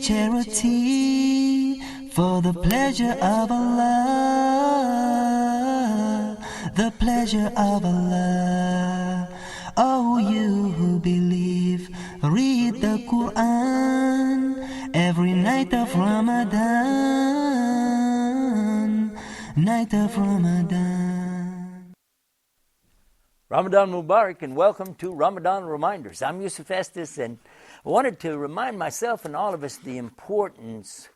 charity for the pleasure of Allah, the pleasure of Allah. Oh, you who believe, read the Quran every night of Ramadan, night of Ramadan. Ramadan Mubarak, and welcome to Ramadan Reminders. I'm Yusuf Estes, and I wanted to remind myself and all of us the importance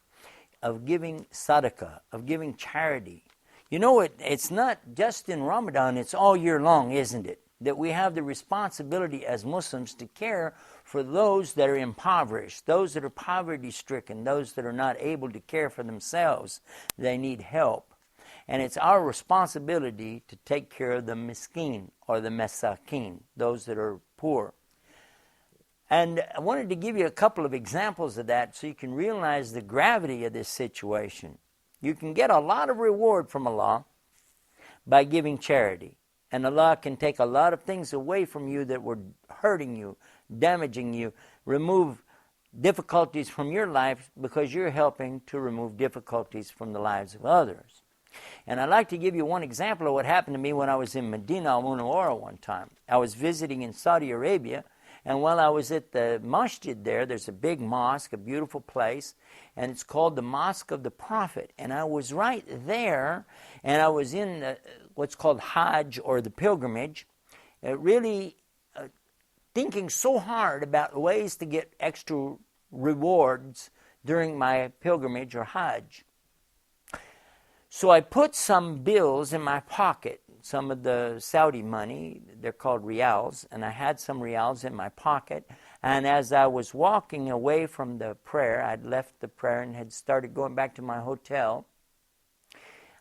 of giving sadaqah, of giving charity. You know, it's not just in Ramadan, it's all year long, isn't it? That we have the responsibility as Muslims to care for those that are impoverished, those that are poverty-stricken, those that are not able to care for themselves. They need help. And it's our responsibility to take care of the miskin or the masakin, those that are poor. And I wanted to give you a couple of examples of that so you can realize the gravity of this situation. You can get a lot of reward from Allah by giving charity. And Allah can take a lot of things away from you that were hurting you, damaging you, remove difficulties from your life because you're helping to remove difficulties from the lives of others. And I'd like to give you one example of what happened to me when I was in Medina al-Munawwara one time. I was visiting in Saudi Arabia, and while I was at the masjid there's a big mosque, a beautiful place, and it's called the Mosque of the Prophet. And I was right there, and I was in what's called Hajj, or the pilgrimage, really thinking so hard about ways to get extra rewards during my pilgrimage or Hajj. So I put some bills in my pocket, some of the Saudi money, they're called riyals, and I had some riyals in my pocket. And as I was walking away from the prayer, I'd left the prayer and had started going back to my hotel,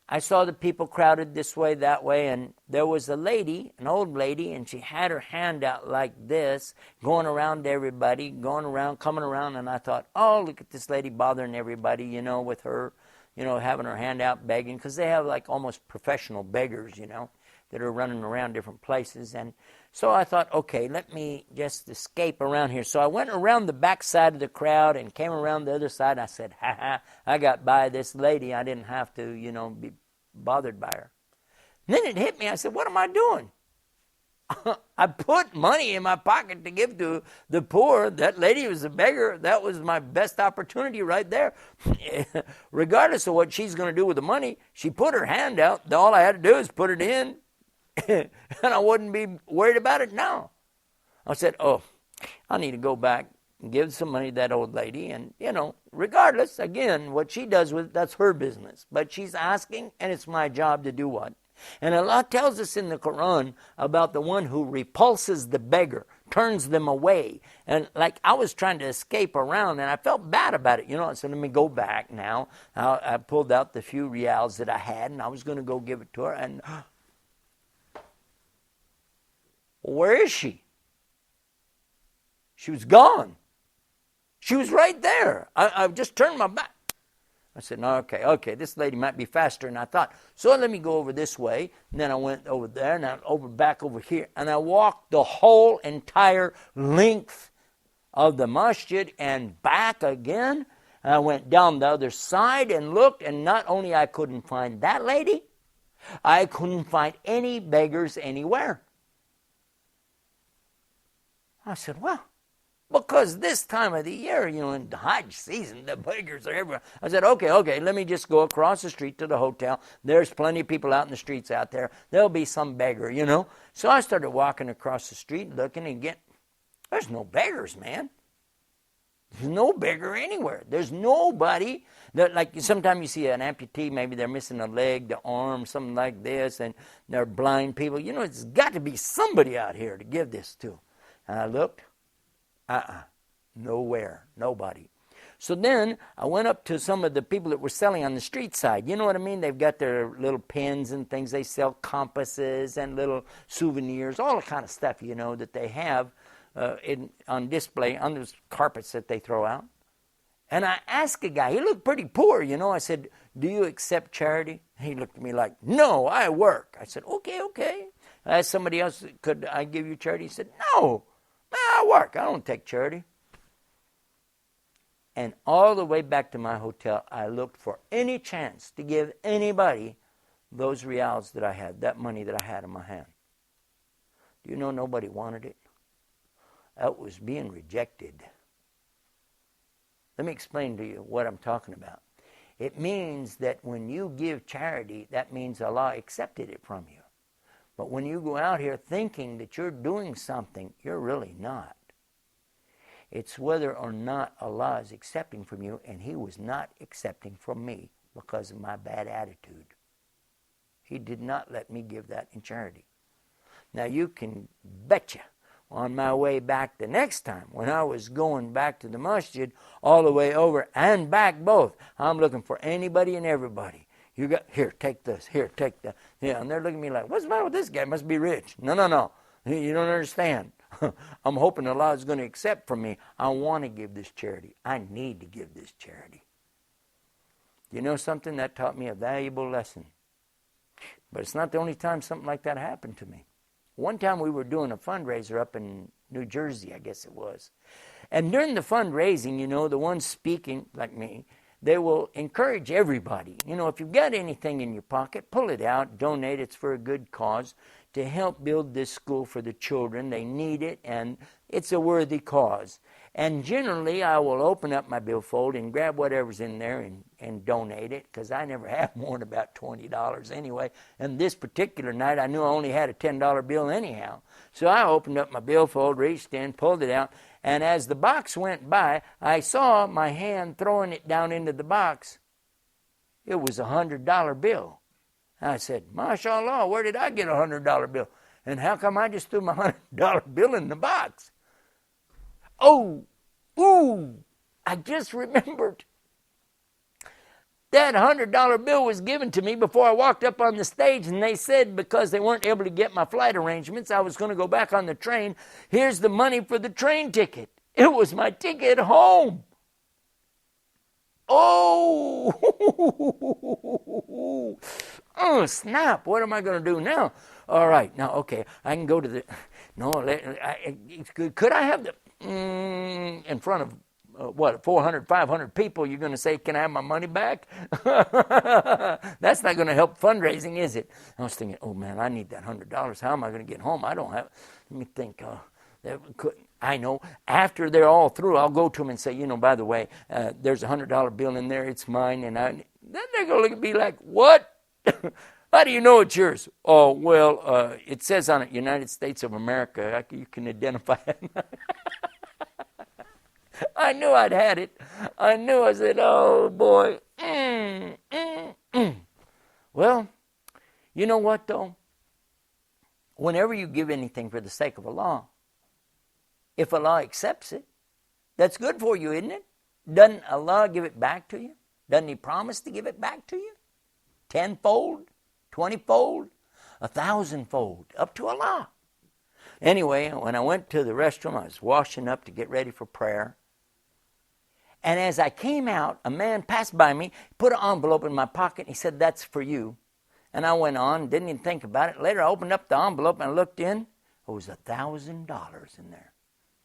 I saw the people crowded this way, that way, and there was a lady, an old lady, and she had her hand out like this, going around to everybody, going around, coming around, and I thought, oh, look at this lady bothering everybody, with her, having her hand out begging, because they have like almost professional beggars, that are running around different places. And so I thought, okay, let me just escape around here. So I went around the back side of the crowd and came around the other side. I said, I got by this lady. I didn't have to, be bothered by her. And then it hit me. I said, what am I doing? I put money in my pocket to give to the poor. That lady was a beggar. That was my best opportunity right there. Regardless of what she's going to do with the money, she put her hand out. All I had to do is put it in, and I wouldn't be worried about it now. I said, oh, I need to go back and give some money to that old lady. And, regardless, again, what she does with it, that's her business. But she's asking, and it's my job to do what? And Allah tells us in the Quran about the one who repulses the beggar, turns them away. And like I was trying to escape around, and I felt bad about it. I said, let me go back now. I pulled out the few riyals that I had, and I was going to go give it to her. And where is she? She was gone. She was right there. I just turned my back. I said, no, okay, this lady might be faster than I thought. So let me go over this way. And then I went over there, and I back over here. And I walked the whole entire length of the masjid and back again. And I went down the other side and looked, and not only I couldn't find that lady, I couldn't find any beggars anywhere. I said, well, because this time of the year, in the Hajj season, the beggars are everywhere. I said, okay, let me just go across the street to the hotel. There's plenty of people out in the streets out there. There'll be some beggar, So I started walking across the street, looking, and there's no beggars, man. There's no beggar anywhere. There's nobody. Like sometimes you see an amputee, maybe they're missing a leg, the arm, something like this, and they're blind people. It's got to be somebody out here to give this to. And I looked. Nowhere, nobody. So then I went up to some of the people that were selling on the street side. You know what I mean? They've got their little pens and things. They sell compasses and little souvenirs, all the kind of stuff, that they have on display on those carpets that they throw out. And I asked a guy, he looked pretty poor, I said, do you accept charity? He looked at me like, no, I work. I said, okay. I asked somebody else, could I give you charity? He said, no. I work. I don't take charity. And all the way back to my hotel, I looked for any chance to give anybody those reals that I had, that money that I had in my hand. Do you know nobody wanted it? That was being rejected. Let me explain to you what I'm talking about. It means that when you give charity, that means Allah accepted it from you. But when you go out here thinking that you're doing something, you're really not. It's whether or not Allah is accepting from you, and He was not accepting from me because of my bad attitude. He did not let me give that in charity. Now you can betcha, on my way back the next time, when I was going back to the masjid, all the way over and back both, I'm looking for anybody and everybody. You got, here, take this, here, take that. Yeah, and they're looking at me like, what's the matter with this guy? Must be rich. No. You don't understand. I'm hoping Allah is going to accept from me. I want to give this charity. I need to give this charity. You know something? That taught me a valuable lesson. But it's not the only time something like that happened to me. One time we were doing a fundraiser up in New Jersey, I guess it was. And during the fundraising, you know, the ones speaking, like me, they will encourage everybody. You know, if you've got anything in your pocket, pull it out, donate. It's for a good cause to help build this school for the children. They need it, and it's a worthy cause. And generally, I will open up my billfold and grab whatever's in there and donate it, because I never have more than about $20 anyway. And this particular night, I knew I only had a $10 bill anyhow. So I opened up my billfold, reached in, pulled it out, and as the box went by, I saw my hand throwing it down into the box. It was a $100 bill. I said, MashaAllah, where did I get a $100 bill? And how come I just threw my $100 bill in the box? I just remembered. That $100 bill was given to me before I walked up on the stage, and they said because they weren't able to get my flight arrangements, I was going to go back on the train. Here's the money for the train ticket. It was my ticket home. Oh, snap. What am I going to do now? All right. Now, okay, I can go to the... No, could I have the... in front of, 400, 500 people, you're going to say, can I have my money back? That's not going to help fundraising, is it? I was thinking, oh, man, I need that $100. How am I going to get home? I don't have... Let me think. I know. After they're all through, I'll go to them and say, you know, by the way, there's a $100 bill in there. It's mine. And then they're going to look at me like, what? How do you know it's yours? Oh, well, it says on it, United States of America. You can identify it. I knew I'd had it. I knew. I said, oh, boy. Well, you know what, though? Whenever you give anything for the sake of Allah, if Allah accepts it, that's good for you, isn't it? Doesn't Allah give it back to you? Doesn't He promise to give it back to you? 10-fold, 20-fold, 1,000-fold, up to Allah. Anyway, when I went to the restroom, I was washing up to get ready for prayer. And as I came out, a man passed by me, put an envelope in my pocket, and he said, that's for you. And I went on, didn't even think about it. Later, I opened up the envelope and I looked in. It was $1,000 in there.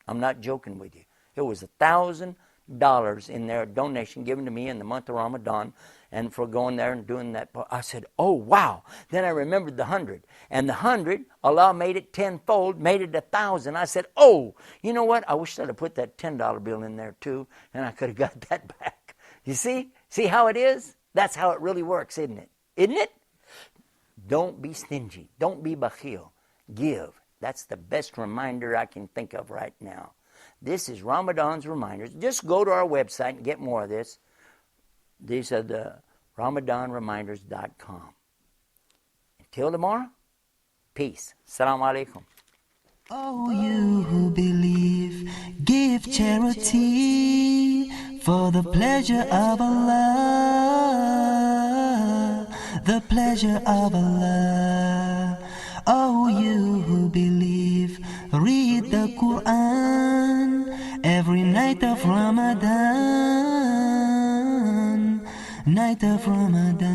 I'm not joking with you. It was $1,000 in there, a donation given to me in the month of Ramadan, and for going there and doing that. I said, oh, wow. Then I remembered the 100. And the 100, Allah made it 10-fold, made it 1,000. I said, oh, you know what? I wish I'd have put that $10 bill in there too, and I could have got that back. You see? See how it is? That's how it really works, isn't it? Isn't it? Don't be stingy. Don't be bakhil. Give. That's the best reminder I can think of right now. This is Ramadan's Reminders. Just go to our website and get more of this. These are the RamadanReminders.com. Until tomorrow, peace. Assalamu alaikum. Oh, you who believe, give charity for the pleasure of Allah, the pleasure of Allah. Oh, you who believe, read the Quran every night of Ramadan, night of Ramadan.